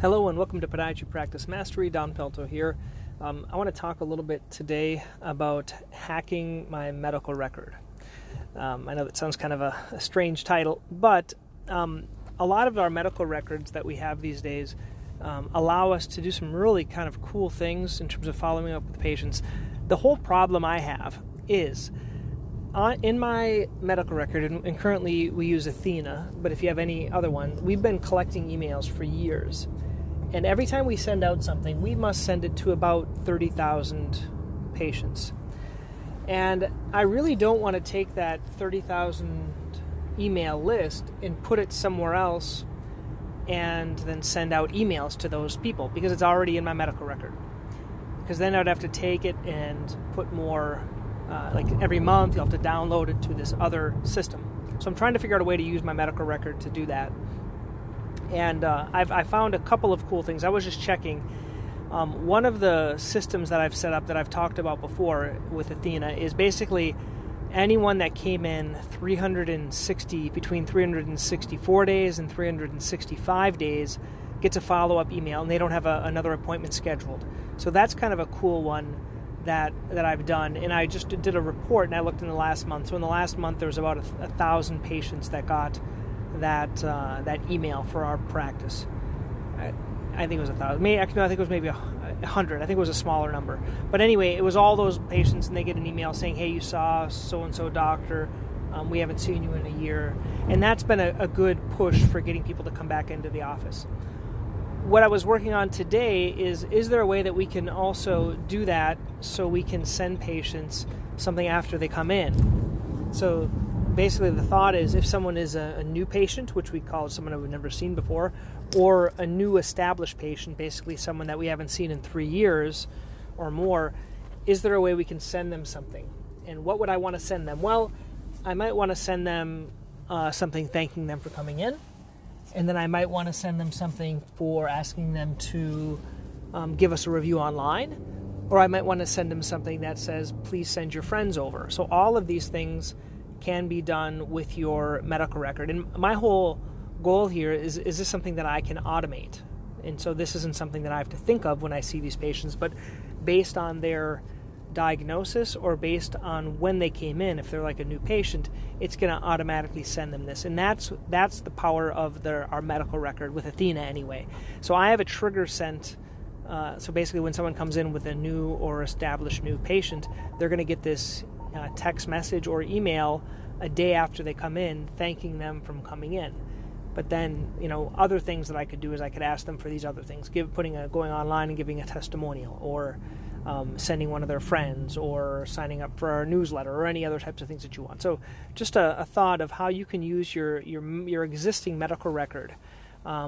Hello and welcome to Podiatry Practice Mastery. Don Pelto here. I want to talk a little bit today about hacking my medical record. I know that sounds kind of a strange title, but a lot of our medical records that we have these days allow us to do some really kind of cool things in terms of following up with patients. The whole problem I have is in my medical record, and currently we use Athena, but if you have any other one, we've been collecting emails for years. And every time we send out something, we must send it to about 30,000 patients. And I really don't want to take that 30,000 email list and put it somewhere else and then send out emails to those people because it's already in my medical record. Because then I'd have to take it and put more, like every month you'll have to download it to this other system. So I'm trying to figure out a way to use my medical record to do that. And I found a couple of cool things. I was just checking. One of the systems that I've set up that I've talked about before with Athena is basically anyone that came in between 364 days and 365 days gets a follow-up email, and they don't have another appointment scheduled. So that's kind of a cool one that I've done. And I just did a report, and I looked in the last month. So in the last month, there was about 1,000 patients that got that email for our practice. I think it was 1,000. I think it was maybe 100. I think it was a smaller number. But anyway, it was all those patients, and they get an email saying, "Hey, you saw so-and-so doctor. We haven't seen you in a year." And that's been a good push for getting people to come back into the office. What I was working on today is there a way that we can also do that so we can send patients something after they come in? So basically, the thought is if someone is a new patient, which we call someone that we've never seen before, or a new established patient, basically someone that we haven't seen in 3 years or more, is there a way we can send them something? And what would I want to send them? Well, I might want to send them something thanking them for coming in, and then I might want to send them something for asking them to give us a review online, or I might want to send them something that says, please send your friends over. So all of these things can be done with your medical record. And my whole goal here is this something that I can automate? And so this isn't something that I have to think of when I see these patients, but based on their diagnosis or based on when they came in, if they're like a new patient, it's going to automatically send them this. And that's the power of our medical record with Athena anyway. So I have a trigger sent. So basically when someone comes in with a new or established new patient, they're going to get this text message or email a day after they come in thanking them from coming in. But then, other things that I could do is I could ask them for these other things, going online and giving a testimonial, or sending one of their friends, or signing up for our newsletter, or any other types of things that you want. So just a thought of how you can use your existing medical record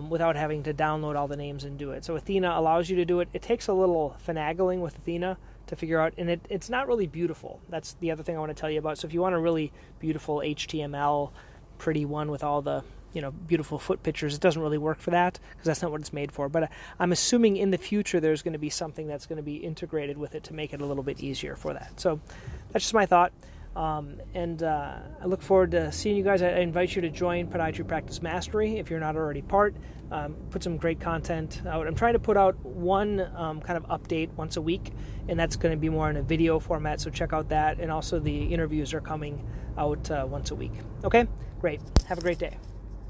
without having to download all the names and do it. So Athena allows you to do it. It takes a little finagling with Athena to figure out, and it's not really beautiful. That's the other thing I want to tell you about. So if you want a really beautiful HTML, pretty one with all the beautiful foot pictures, it doesn't really work for that because that's not what it's made for. But I'm assuming in the future there's going to be something that's going to be integrated with it to make it a little bit easier for that. So that's just my thought. And I look forward to seeing you guys. I invite you to join Podiatry Practice Mastery if you're not already part. Put some great content out. I'm trying to put out one kind of update once a week, and that's going to be more in a video format, so check out that. And also the interviews are coming out once a week. Okay? Great. Have a great day.